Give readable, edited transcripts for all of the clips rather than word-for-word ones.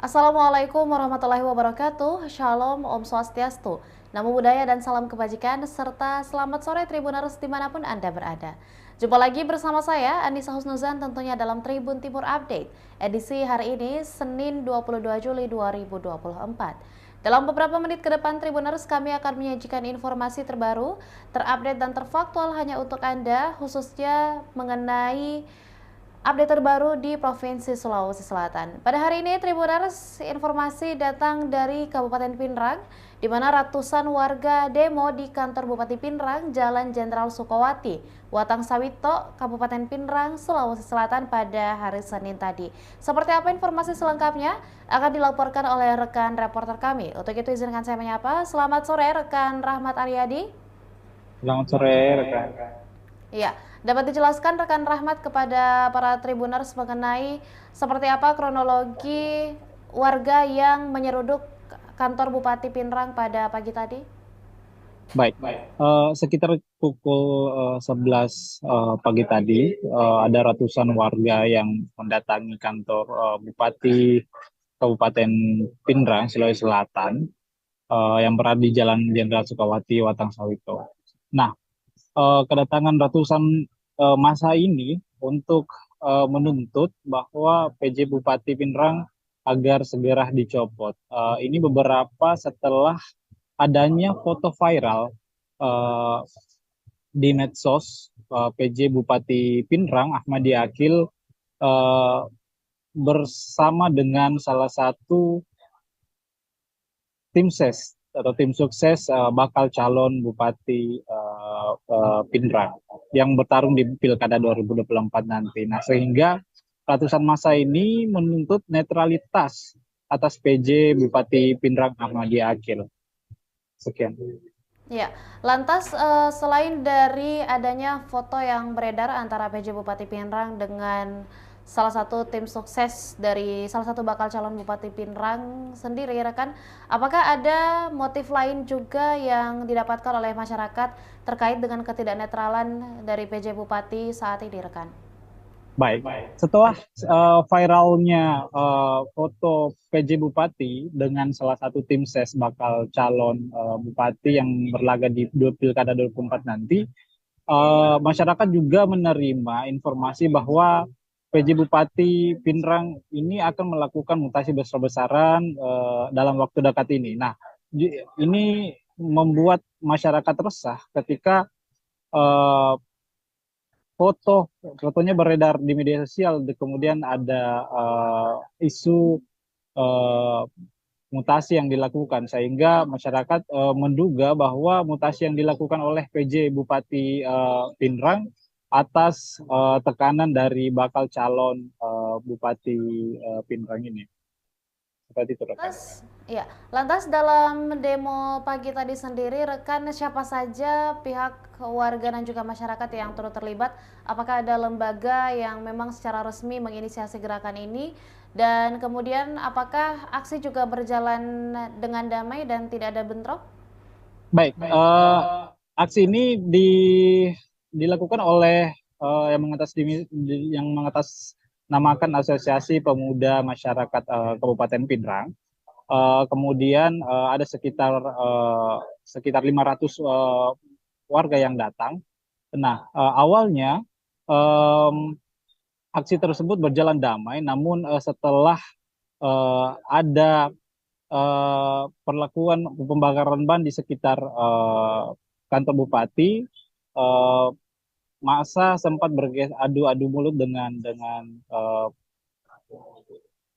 Assalamualaikum warahmatullahi wabarakatuh. Shalom, Om Swastiastu. Namo Buddhaya dan salam kebajikan serta selamat sore Tribuners dimanapun Anda berada. Jumpa lagi bersama saya Anissa Husnuzan tentunya dalam Tribun Timur Update edisi hari ini Senin 22 Juli 2024. Dalam beberapa menit ke depan Tribuners kami akan menyajikan informasi terbaru, terupdate dan terfaktual hanya untuk Anda khususnya mengenai update terbaru di Provinsi Sulawesi Selatan. Pada hari ini, Tribuners, informasi datang dari Kabupaten Pinrang, di mana ratusan warga demo di kantor Bupati Pinrang, Jalan Jenderal Sukawati, Watang Sawito, Kabupaten Pinrang, Sulawesi Selatan pada hari Senin tadi. Seperti apa informasi selengkapnya akan dilaporkan oleh rekan reporter kami. Untuk itu izinkan saya menyapa. Selamat sore rekan Rahmat Aryadi. Selamat sore, rekan. Iya, dapat dijelaskan rekan Rahmat kepada para tribuners mengenai seperti apa kronologi warga yang menyeruduk kantor Bupati Pinrang pada pagi tadi? Baik, sekitar pukul 11 pagi tadi, ada ratusan warga yang mendatangi kantor Bupati Kabupaten Pinrang, Sulawesi Selatan, yang berada di Jalan Jenderal Sukawati, Watang Sawito. Nah, kedatangan ratusan massa ini untuk menuntut bahwa PJ Bupati Pinrang agar segera dicopot. Ini beberapa setelah adanya foto viral eh, di medsos PJ Bupati Pinrang Ahmadi Akil eh, bersama dengan salah satu tim ses atau tim sukses bakal calon Bupati Pinrang yang bertarung di Pilkada 2024 nanti. Nah, sehingga ratusan massa ini menuntut netralitas atas PJ Bupati Pinrang Ahmadi Akil. Sekian. Ya, lantas selain dari adanya foto yang beredar antara PJ Bupati Pinrang dengan salah satu tim sukses dari salah satu bakal calon Bupati Pinrang sendiri, rekan, apakah ada motif lain juga yang didapatkan oleh masyarakat terkait dengan ketidaknetralan dari PJ Bupati saat ini, rekan? Baik, setelah viralnya foto PJ Bupati dengan salah satu tim ses bakal calon Bupati yang berlaga di Pilkada 2024 nanti, masyarakat juga menerima informasi bahwa PJ Bupati Pinrang ini akan melakukan mutasi besar-besaran dalam waktu dekat ini. Nah, ini membuat masyarakat resah ketika eh, fotonya beredar di media sosial, kemudian ada isu eh, mutasi yang dilakukan sehingga masyarakat menduga bahwa mutasi yang dilakukan oleh PJ Bupati Pinrang atas tekanan dari bakal calon Bupati Pinrang ini. Seperti itu, rekan. Lantas dalam demo pagi tadi sendiri, rekan, siapa saja pihak warga dan juga masyarakat yang turut terlibat? Apakah ada lembaga yang memang secara resmi menginisiasi gerakan ini? Dan kemudian apakah aksi juga berjalan dengan damai dan tidak ada bentrok? Baik, aksi ini dilakukan oleh yang mengatasnamakan Asosiasi Pemuda Masyarakat Kabupaten Pinrang. Kemudian ada sekitar 500 warga yang datang. Nah, awalnya em, aksi tersebut berjalan damai, namun setelah ada perlakuan pembakaran ban di sekitar kantor bupati, eh, masa sempat beradu-adu mulut eh,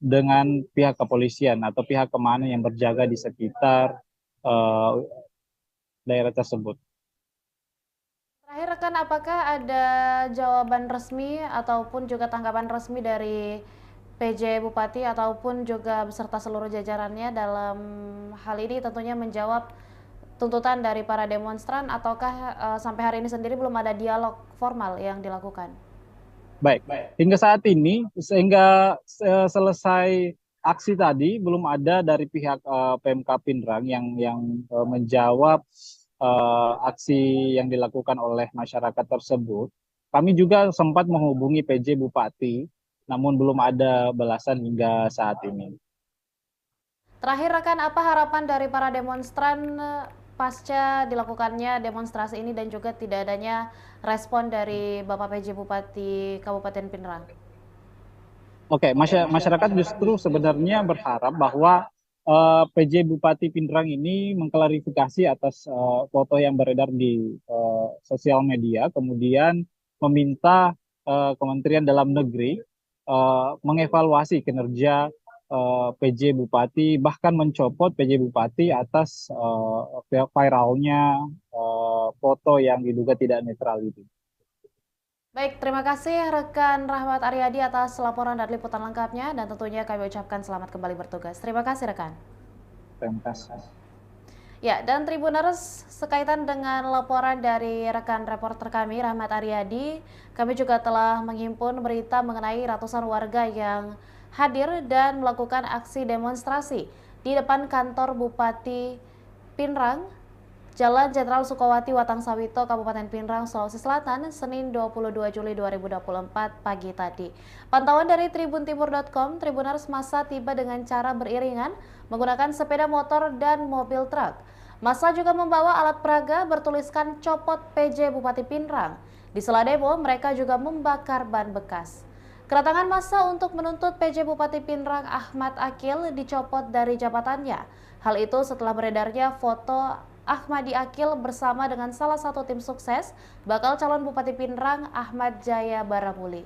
dengan pihak kepolisian atau pihak keamanan yang berjaga di sekitar eh, daerah tersebut. Terakhir rekan, apakah ada jawaban resmi ataupun juga tanggapan resmi dari PJ Bupati ataupun juga beserta seluruh jajarannya dalam hal ini tentunya menjawab tuntutan dari para demonstran, ataukah sampai hari ini sendiri belum ada dialog formal yang dilakukan? Baik, hingga saat ini, sehingga selesai aksi tadi, belum ada dari pihak PMK Pinrang yang menjawab aksi yang dilakukan oleh masyarakat tersebut. Kami juga sempat menghubungi PJ Bupati, namun belum ada balasan hingga saat ini. Terakhir rekan, apa harapan dari para demonstran pasca dilakukannya demonstrasi ini dan juga tidak adanya respon dari Bapak PJ Bupati Kabupaten Pinrang? Oke, masyarakat justru sebenarnya berharap bahwa PJ Bupati Pinrang ini mengklarifikasi atas foto yang beredar di sosial media, kemudian meminta Kementerian Dalam Negeri mengevaluasi kinerja PJ Bupati, bahkan mencopot PJ Bupati atas viralnya foto yang diduga tidak netral itu. Baik, terima kasih rekan Rahmat Aryadi atas laporan dan liputan lengkapnya, dan tentunya kami ucapkan selamat kembali bertugas. Terima kasih rekan. Terima kasih. Ya, dan Tribuners, sekaitan dengan laporan dari rekan reporter kami Rahmat Aryadi, kami juga telah menghimpun berita mengenai ratusan warga yang hadir dan melakukan aksi demonstrasi di depan kantor Bupati Pinrang, Jalan Jenderal Sukowati, Watang Sawito, Kabupaten Pinrang, Sulawesi Selatan, Senin 22 Juli 2024 pagi tadi. Pantauan dari tribuntimur.com, Tribuners massa tiba dengan cara beriringan menggunakan sepeda motor dan mobil truk. Massa juga membawa alat peraga bertuliskan copot PJ Bupati Pinrang. Di sela demo, mereka juga membakar ban bekas. Kedatangan massa untuk menuntut PJ Bupati Pinrang Ahmad Akil dicopot dari jabatannya. Hal itu setelah beredarnya foto Ahmadi Akil bersama dengan salah satu tim sukses bakal calon Bupati Pinrang Ahmad Jaya Baramuli.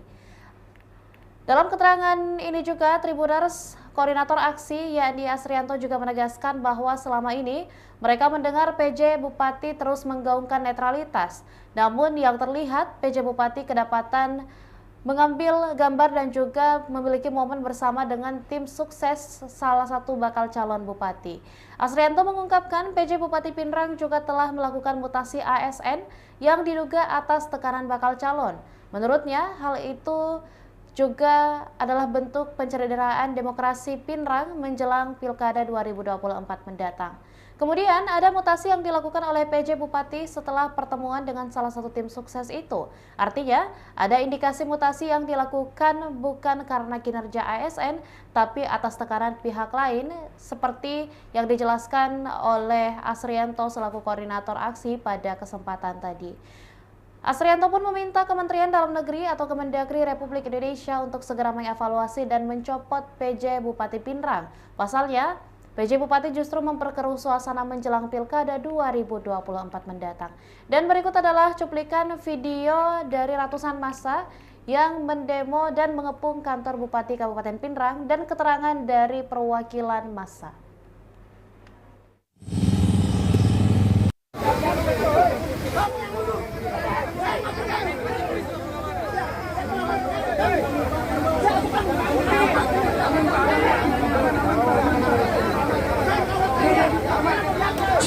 Dalam keterangan ini juga, Tribuners, koordinator aksi yakni Asrianto juga menegaskan bahwa selama ini mereka mendengar PJ Bupati terus menggaungkan netralitas. Namun yang terlihat PJ Bupati kedapatan mengambil gambar dan juga memiliki momen bersama dengan tim sukses salah satu bakal calon bupati. Asrianto mengungkapkan PJ Bupati Pinrang juga telah melakukan mutasi ASN yang diduga atas tekanan bakal calon. Menurutnya, hal itu juga adalah bentuk pencederaan demokrasi Pinrang menjelang Pilkada 2024 mendatang. Kemudian ada mutasi yang dilakukan oleh PJ Bupati setelah pertemuan dengan salah satu tim sukses itu. Artinya, ada indikasi mutasi yang dilakukan bukan karena kinerja ASN, tapi atas tekanan pihak lain seperti yang dijelaskan oleh Asrianto selaku koordinator aksi pada kesempatan tadi. Asrianto pun meminta Kementerian Dalam Negeri atau Kemendagri Republik Indonesia untuk segera mengevaluasi dan mencopot PJ Bupati Pinrang. Pasalnya, PJ Bupati justru memperkeruh suasana menjelang Pilkada 2024 mendatang. Dan berikut adalah cuplikan video dari ratusan massa yang mendemo dan mengepung kantor Bupati Kabupaten Pinrang dan keterangan dari perwakilan massa.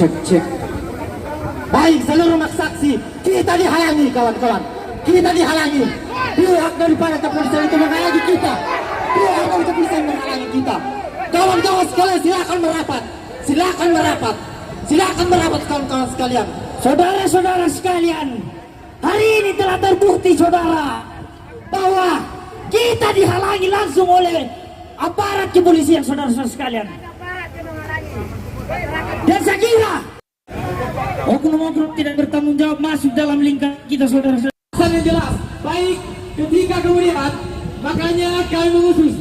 Cek. Baik, seluruh saksi, kita dihalangi kawan-kawan. Kita dihalangi. Pihak daripada kepolisian itu menghalangi kita. Pihak dari kepolisian menghalangi kita. Kawan-kawan sekalian, silakan merapat. Silakan merapat kawan-kawan sekalian. Saudara-saudara sekalian, hari ini telah terbukti saudara bahwa kita dihalangi langsung oleh aparat kepolisian, saudara-saudara sekalian. Dan saya kira oknum-oknum tidak bertanggung jawab masuk dalam lingkar kita, saudara-saudara. Yang jelas, baik ketika kemudian makanya kami mengusus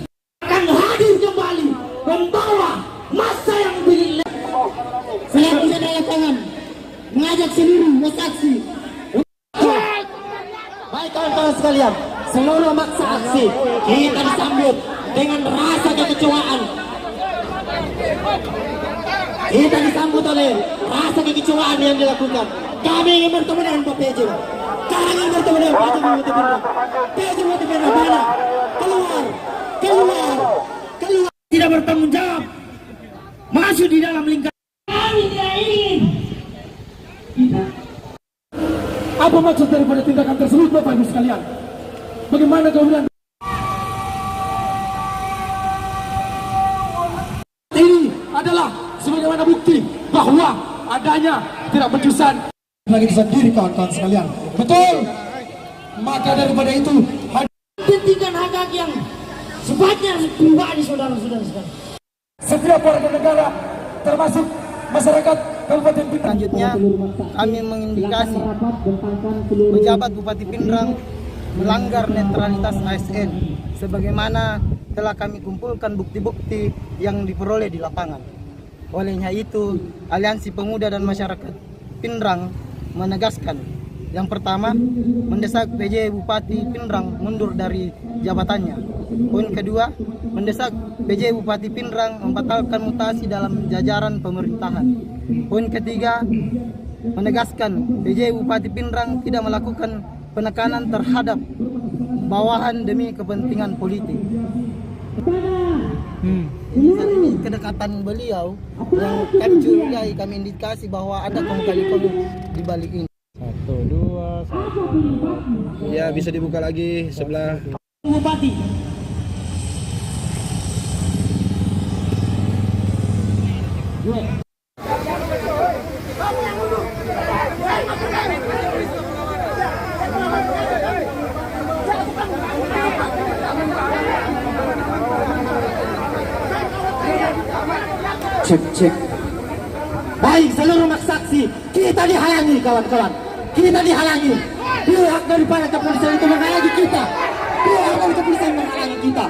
akan hadir kembali membawa massa yang lebih. Saya tidak ada tangan mengajak seluruh saksi. Baik kawan-kawan sekalian, seluruh massa aksi kita disambut dengan rasa kekecewaan. Kita disambut oleh rasa kekecewaan yang dilakukan. Kami ingin bertemu dengan Pak PJ. Kami ingin bertemu dengan PJ Bupati Pinrang. PJ Bupati Pinrang mana? Keluar. Tidak bertanggung jawab. Masuk di dalam lingkar. Kami tidak ingin. Apa maksud daripada tindakan tersebut, Bapak Ibu sekalian? Bagaimana kemudian? Ini adalah sebagaimana bukti bahwa adanya tidak berjusan lagi sendiri kawan-kawan sekalian. Betul. Maka daripada itu hentikan hak yang sifatnya pribadi saudara-saudara sekalian. setiap warga negara termasuk masyarakat Kabupaten Pindrang. Selanjutnya kami mengindikasi pejabat Bupati Pindrang melanggar netralitas ASN sebagaimana telah kami kumpulkan bukti-bukti yang diperoleh di lapangan. Olehnya itu, Aliansi Pemuda dan Masyarakat Pindrang menegaskan yang pertama, mendesak PJ Bupati Pindrang mundur dari jabatannya. Poin kedua, mendesak PJ Bupati Pindrang membatalkan mutasi dalam jajaran pemerintahan. Poin ketiga, menegaskan PJ Bupati Pindrang tidak melakukan penekanan terhadap bawahan demi kepentingan politik. Ini kedekatan beliau yang kami curigai, kami indikasi bahwa ada kong kali di balik ini. 1, 2, 1. Ya, bisa dibuka lagi sebelah. Bupati. Cek. Baik, seluruh saksi, kita dihalangi kawan-kawan. Kita dihalangi. Pihak daripada kepolisian itu menghalangi kita. Pihak dari kepolisian menghalangi kita.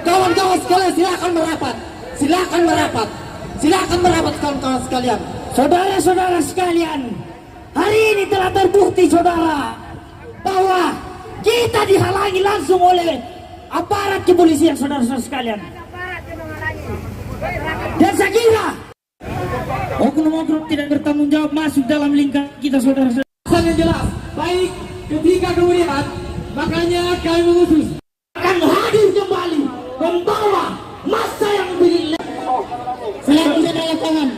Kawan-kawan sekalian silakan merapat. Silakan merapat kawan-kawan sekalian. Saudara-saudara sekalian, hari ini telah terbukti saudara bahwa kita dihalangi langsung oleh aparat kepolisian saudara-saudara sekalian. Dan saya kira oknum-oknum tidak bertanggung jawab masuk dalam lingkar kita saudara-saudara. Yang jelas, baik ketika kemudian makanya kami mengutus akan hadir kembali membawa masa yang lebih. Selanjutnya dari kawan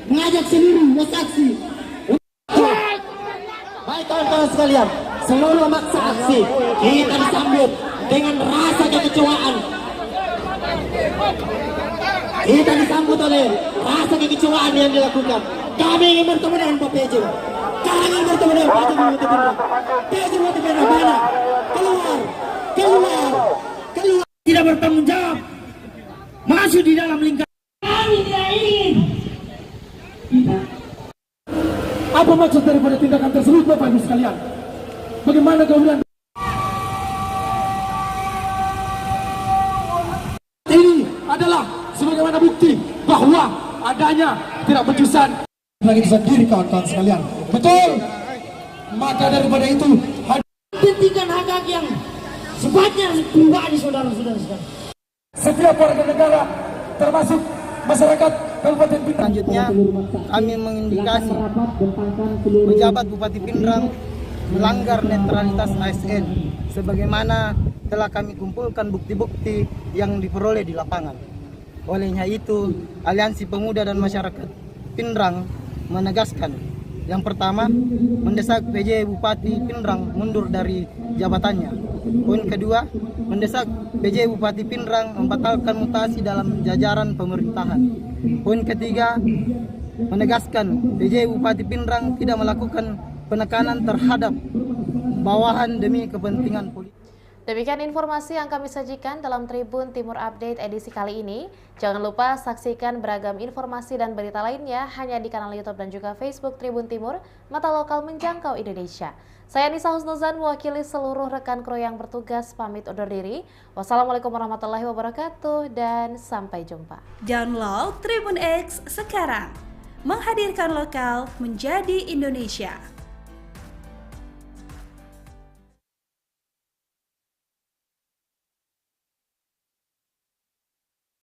mengajak seluruh saksi. Baik kawan-kawan sekalian, seluruh maksa aksi kita disambut dengan rasa kekecewaan. Kita disambut oleh rasa kekecewaan yang dilakukan. Kami ingin bertemu dengan Pak PJ. Kami ingin bertemu dengan PJ Bupati Pindrang. PJ Bupati Pindrang mana? Keluar. Tidak bertanggung jawab. Masuk di dalam lingkar. Kami tidak ingin. Apa maksud daripada tindakan tersebut Bapak Ibu sekalian? Bagaimana kemudian? Ini adalah sebagaimana bukti bahwa adanya tidak becusan lagi sendiri kawan-kawan sekalian. Betul. Maka daripada itu hentikan hak-hak yang sifatnya pribadi saudara-saudara sekalian. Setiap warga negara termasuk masyarakat Kabupaten Pindrang. Selanjutnya kami mengindikasi pejabat Bupati Pindrang melanggar netralitas ASN sebagaimana telah kami kumpulkan bukti-bukti yang diperoleh di lapangan. Olehnya itu, Aliansi Pemuda dan Masyarakat Pindrang menegaskan yang pertama, mendesak PJ Bupati Pindrang mundur dari jabatannya. Poin kedua, mendesak PJ Bupati Pindrang membatalkan mutasi dalam jajaran pemerintahan. Poin ketiga, menegaskan PJ Bupati Pindrang tidak melakukan penekanan terhadap bawahan demi kepentingan politik. Demikian informasi yang kami sajikan dalam Tribun Timur Update edisi kali ini. Jangan lupa saksikan beragam informasi dan berita lainnya hanya di kanal YouTube dan juga Facebook Tribun Timur, mata lokal menjangkau Indonesia. Saya Nisa Husnuzan mewakili seluruh rekan kru yang bertugas pamit undur diri. Wassalamualaikum warahmatullahi wabarakatuh dan sampai jumpa. Download Tribun X sekarang. Menghadirkan lokal menjadi Indonesia.